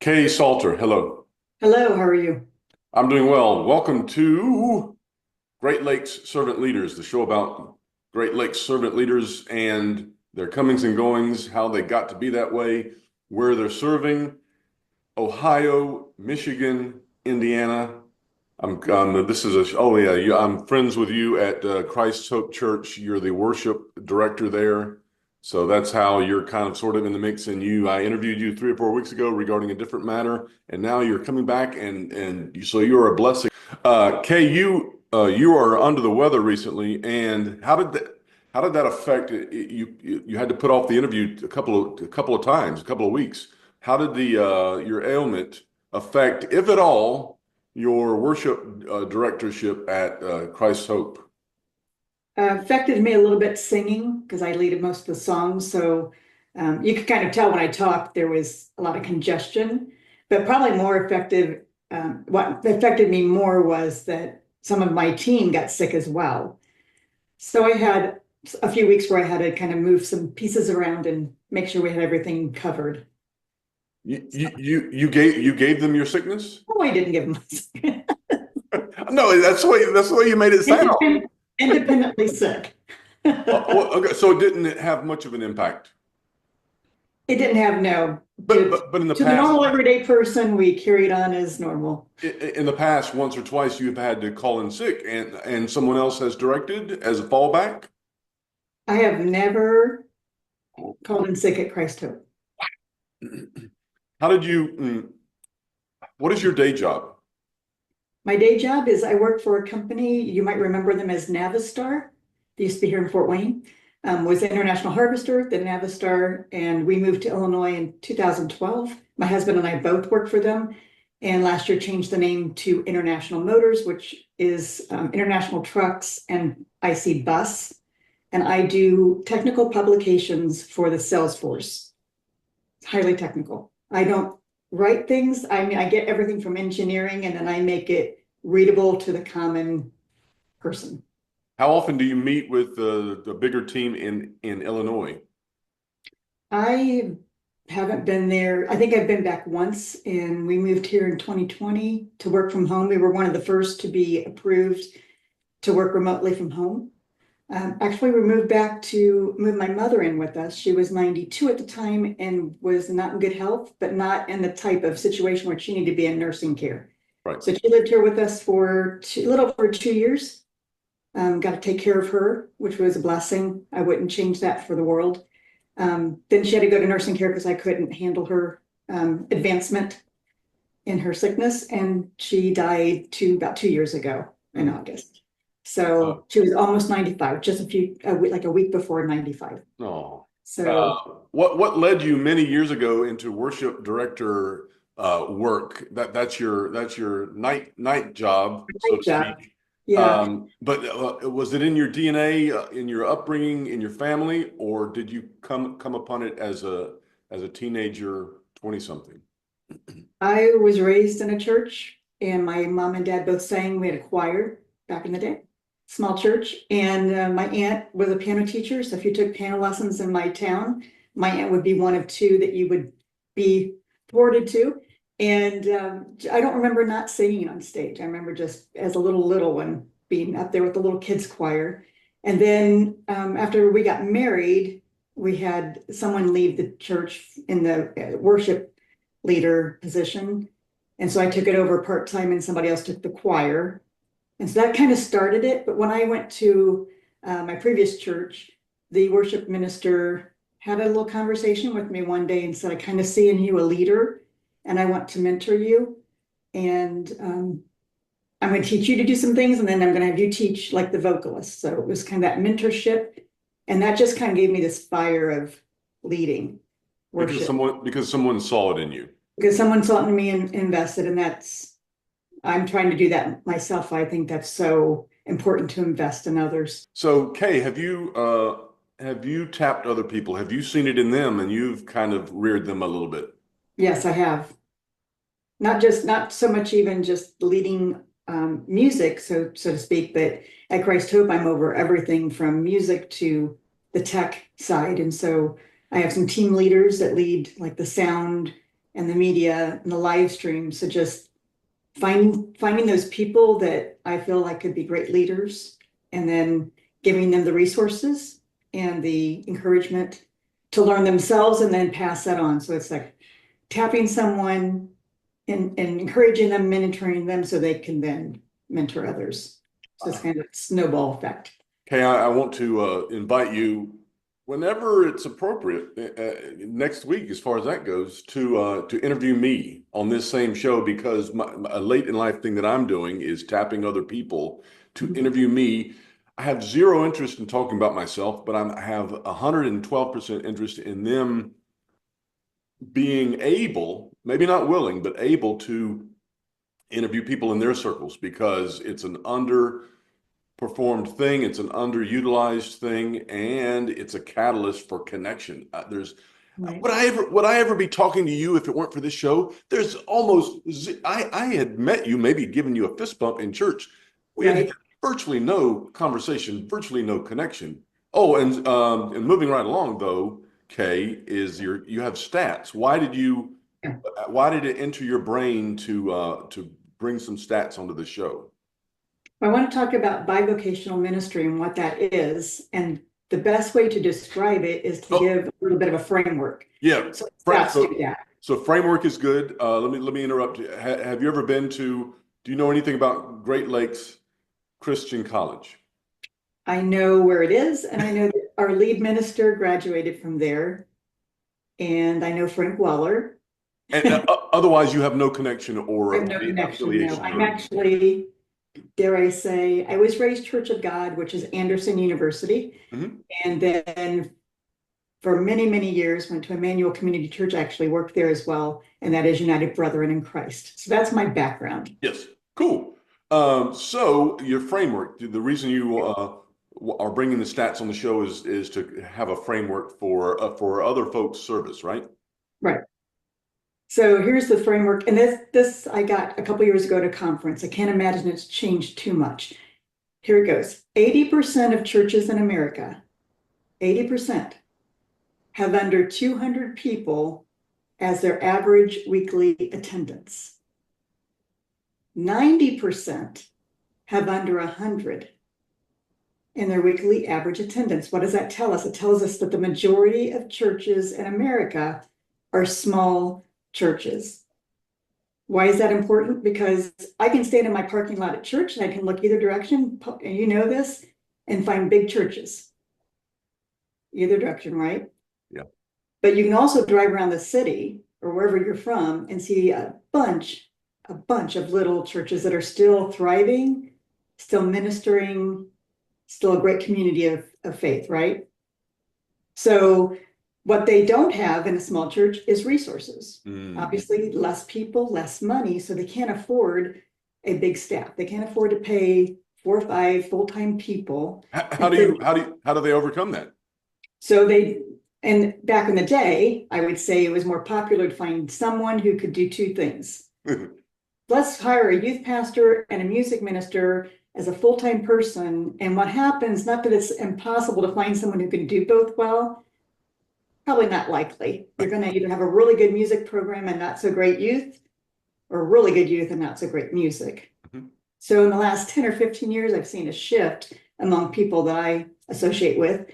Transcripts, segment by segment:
Kay Salter, hello. Hello, how are you? I'm doing well. Welcome to Great Lakes Servant Leaders, the show about Great Lakes servant leaders and their comings and goings, how they got to be that way, where they're serving, Ohio, Michigan, Indiana. This is I'm friends with you at Christ's Hope Church. You're the worship director there. So that's how you're kind of sort of in the mix. And I interviewed you 3 or 4 weeks ago regarding a different matter, and now you're coming back, so you're a blessing. Kay, you are under the weather recently, and how did that affect it? You had to put off the interview a couple of times, a couple of weeks. How did the your ailment affect, if at all, your worship directorship at Christ's Hope? Affected me a little bit singing because I lead most of the songs. So you could kind of tell when I talked, there was a lot of congestion, but probably more effective. What affected me more was that some of my team got sick as well. So I had a few weeks where I had to kind of move some pieces around and make sure we had everything covered. You gave them your sickness? Oh, I didn't give them No, that's the way you made it sound. independently sick. Okay, so it didn't have much of an impact. It didn't have no. But in the To the past, normal everyday person, we carried on as normal. in the past, once or twice, you've had to call in sick, and someone else has directed as a fallback. I have never called in sick at Christ Hope. How did you? What is your day job? My day job is I work for a company, you might remember them as Navistar. They used to be here in Fort Wayne. Was the International Harvester, the Navistar, and we moved to Illinois in 2012. My husband and I both worked for them, and last year changed the name to International Motors, which is International Trucks and IC Bus. And I do technical publications for the Salesforce. It's highly technical. I don't write things. I mean, I get everything from engineering and then I make it readable to the common person. How often do you meet with the bigger team in Illinois? I haven't been there. I think I've been back once, and we moved here in 2020 to work from home. We were one of the first to be approved to work remotely from home. Actually, we moved back to move my mother in with us. She was 92 at the time and was not in good health, but not in the type of situation where she needed to be in nursing care. Right. So she lived here with us for a little over 2 years. Got to take care of her, which was a blessing. I wouldn't change that for the world. Then she had to go to nursing care because I couldn't handle her advancement in her sickness, and she died about 2 years ago in August. So she was almost 95, just like a week before 95. Oh. So what led you many years ago into worship director work? That's your night job, so to speak. yeah, But was it in your DNA, in your upbringing, in your family, or did you come upon it as a teenager, 20 something? I was raised in a church, and my mom and dad both sang. We had a choir back in the day, small church, and my aunt was a piano teacher. So if you took piano lessons in my town, my aunt would be one of two that you would be thwarted to. And I don't remember not singing on stage. I remember just as a little one being up there with the little kids choir. And then after we got married, we had someone leave the church in the worship leader position. And so I took it over part-time and somebody else took the choir. And so that kind of started it. But when I went to my previous church, the worship minister had a little conversation with me one day and said, I kind of see in you a leader, and I want to mentor you. And I'm going to teach you to do some things, and then I'm going to have you teach like the vocalist. So it was kind of that mentorship. And that just kind of gave me this fire of leading worship. Because someone saw it in you. Because someone saw it in me and invested, and I'm trying to do that myself. I think that's so important to invest in others. So, Kay, have you tapped other people? Have you seen it in them and you've kind of reared them a little bit? Yes, I have. Not so much even just leading music, so to speak, but at Christ Hope, I'm over everything from music to the tech side. And so I have some team leaders that lead like the sound and the media and the live stream. So just finding those people that I feel like could be great leaders, and then giving them the resources and the encouragement to learn themselves and then pass that on. So it's like tapping someone and encouraging them, mentoring them so they can then mentor others. So it's kind of a snowball effect. Okay, I want to invite you whenever it's appropriate next week, as far as that goes, to interview me on this same show, because a late in life thing that I'm doing is tapping other people to interview me. I have zero interest in talking about myself, but I have 112% interest in them being able, maybe not willing, but able to interview people in their circles, because it's an underperformed thing, it's an underutilized thing, and it's a catalyst for connection. Right. Would I ever be talking to you if it weren't for this show? There's almost I had met you, maybe given you a fist bump in church. We had Right. virtually no conversation, virtually no connection. Oh, and moving right along though, Kay, is you have stats. Yeah. Why did it enter your brain to bring some stats onto the show? I want to talk about bivocational ministry and what that is. And the best way to describe it is to Oh, give a little bit of a framework. yeah. So let's do that. So framework is good. Let me interrupt you. Have you ever been to? Do you know anything about Great Lakes Christian College? I know where it is, and I know that our lead minister graduated from there. And I know Frank Weller. And otherwise, you have no connection I or have no connection, no. affiliation. I'm actually, dare I say, I was raised Church of God, which is Anderson University. Mhm. And then for many, many years, went to Emmanuel Community Church, I actually worked there as well. And that is United Brethren in Christ. So that's my background. Yes, cool. So your framework, the reason you are bringing the stats on the show is to have a framework for other folks' service, right? Right. So here's the framework. And this I got a couple years ago at a conference. I can't imagine it's changed too much. Here it goes. 80% of churches in America, 80% have under 200 people as their average weekly attendance. 90% have under 100 in their weekly average attendance. What does that tell us? It tells us that the majority of churches in America are small churches. Why is that important? Because I can stand in my parking lot at church and I can look either direction, and you know this, and find big churches. Either direction, right? Yeah. But you can also drive around the city or wherever you're from and see a bunch of little churches that are still thriving, still ministering, still a great community of faith, right? So what they don't have in a small church is resources. Obviously, less people, less money, so they can't afford a big staff. They can't afford to pay 4 or 5 full-time people. How do they overcome that? So and back in the day, I would say it was more popular to find someone who could do 2 things. Let's hire a youth pastor and a music minister as a full-time person. And what happens, not that it's impossible to find someone who can do both well, probably not likely. You're going to either have a really good music program and not so great youth, or really good youth and not so great music. Mhm. So in the last 10 or 15 years, I've seen a shift among people that I associate with,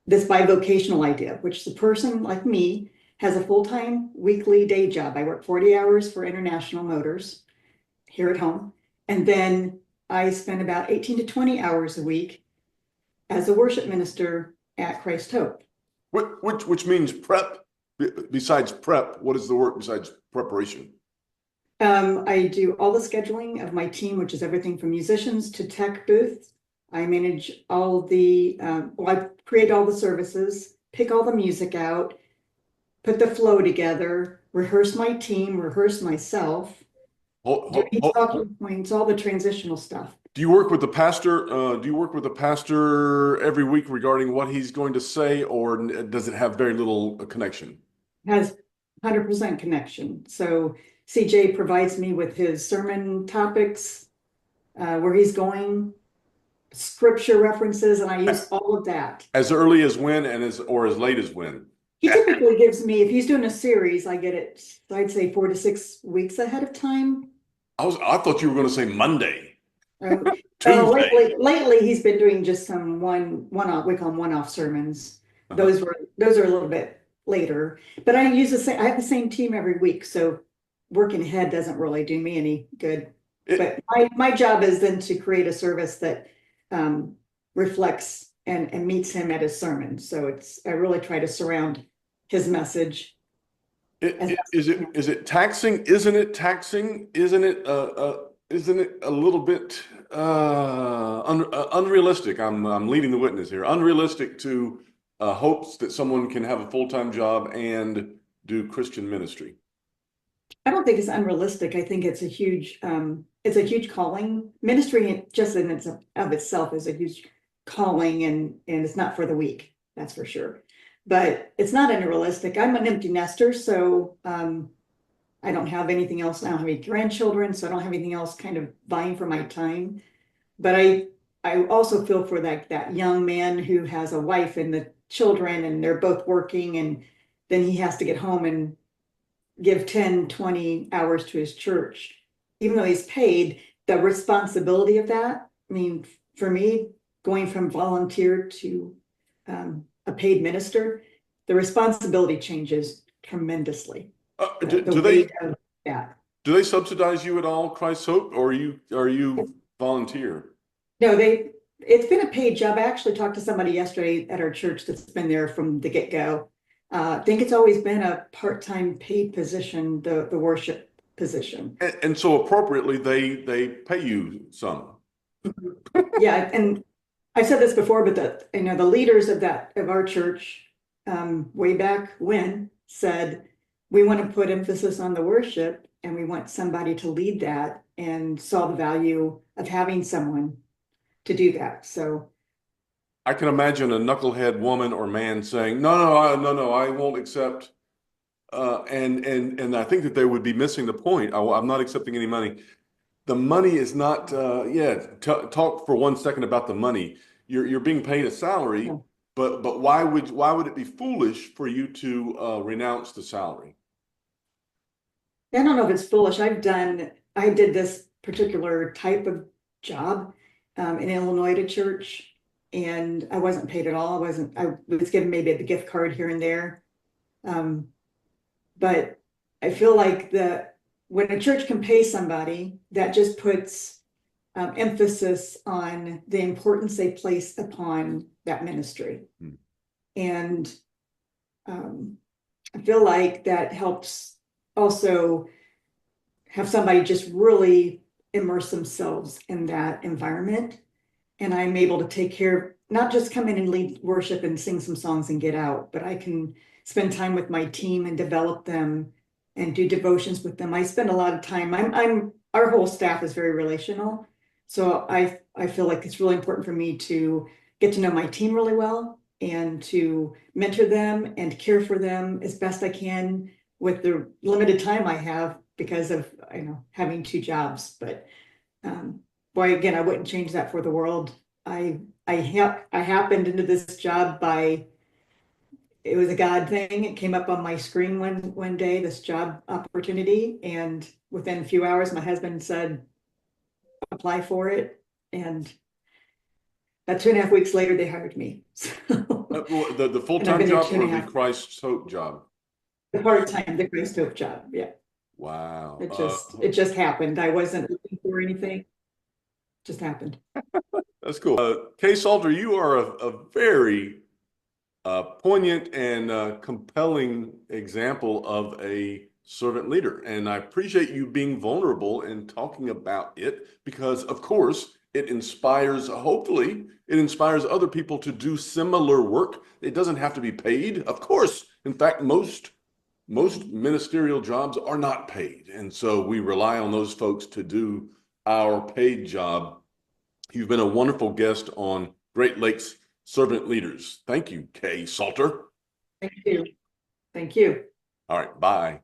this bivocational idea, which the person like me has a full-time weekly day job. I work 40 hours for International Motors here at home. And then I spend about 18 to 20 hours a week as a worship minister at Christ Hope. Which means prep. Besides prep, what is the work besides preparation? I do all the scheduling of my team, which is everything from musicians to tech booths. I manage all the, I create all the services, pick all the music out, put the flow together, rehearse my team, rehearse myself, do any talking points, all the transitional stuff. Do you work with the pastor? Do you work with the pastor every week regarding what he's going to say, or does it have very little connection? Has 100% connection. So CJ provides me with his sermon topics, where he's going, scripture references, and I use all of that. As early as when, or as late as when? He typically gives me, if he's doing a series, I get it, I'd say 4 to 6 weeks ahead of time. I thought you were going to say Monday, Um, Tuesday. lately he's been doing just some one-off, we call them one-off sermons. Uh-huh. Those are a little bit later, but I have the same team every week, so working ahead doesn't really do me any good. It, But my job is then to create a service that reflects and meets him at his sermon. So I really try to surround his message as best I can. is it taxing? Isn't it taxing? Isn't it a little bit unrealistic? I'm leading the witness here. Unrealistic to hopes that someone can have a full-time job and do Christian ministry. I don't think it's unrealistic. I think it's a huge calling. Ministry just in of itself is a huge calling, and it's not for the weak, that's for sure. But it's not unrealistic. I'm an empty nester, so I don't have anything else. I don't have any grandchildren, so I don't have anything else kind of vying for my time. But I also feel for that young man who has a wife and the children, and they're both working, and then he has to get home and give 10, 20 hours to his church. Even though he's paid, the responsibility of that, I mean, for me, going from volunteer to a paid minister, the responsibility changes tremendously. The weight of that. Do they subsidize you at all, Christ's Hope, or are you volunteer? No, it's been a paid job. I actually talked to somebody yesterday at our church that's been there from the get-go. I think it's always been a part-time paid position, the worship position. And so appropriately, they pay you some. Yeah, and I've said this before, but the leaders of our church, way back when, said we want to put emphasis on the worship, and we want somebody to lead that, and saw the value of having someone to do that. So I can imagine a knucklehead woman or man saying, no, I won't accept. And I think that they would be missing the point. I'm not accepting any money. The money is not. Talk for 1 second about the money. You're being paid a salary, yeah. but why would it be foolish for you to renounce the salary? I don't know if it's foolish. I did this particular type of job in Illinois at a church, and I wasn't paid at all. I was given maybe a gift card here and there. But I feel like when a church can pay somebody, that just puts emphasis on the importance they place upon that ministry. Hmm. And I feel like that helps also have somebody just really immerse themselves in that environment. And I'm able to take care, not just come in and lead worship and sing some songs and get out, but I can spend time with my team and develop them and do devotions with them. I spend a lot of time. Our whole staff is very relational. So I feel like it's really important for me to get to know my team really well and to mentor them and care for them as best I can with the limited time I have because of having two jobs. But boy, again, I wouldn't change that for the world. I happened into this job it was a God thing. It came up on my screen one day, this job opportunity, and within a few hours, my husband said, apply for it. And about 2.5 weeks later, they hired me. The And I've full-time been there job two or and a the half. Christ's Hope job? The part-time, the Grace Hope job. Yeah. Wow. It just happened. I wasn't looking for anything. It just happened. That's cool. Kay Salter, you are a very poignant and compelling example of a servant leader. And I appreciate you being vulnerable and talking about it because, of course, hopefully, it inspires other people to do similar work. It doesn't have to be paid, of course. In fact, most ministerial jobs are not paid. And so we rely on those folks to do our paid job. You've been a wonderful guest on Great Lakes Servant Leaders. Thank you, Kay Salter. Thank you. Thank you. All right, bye.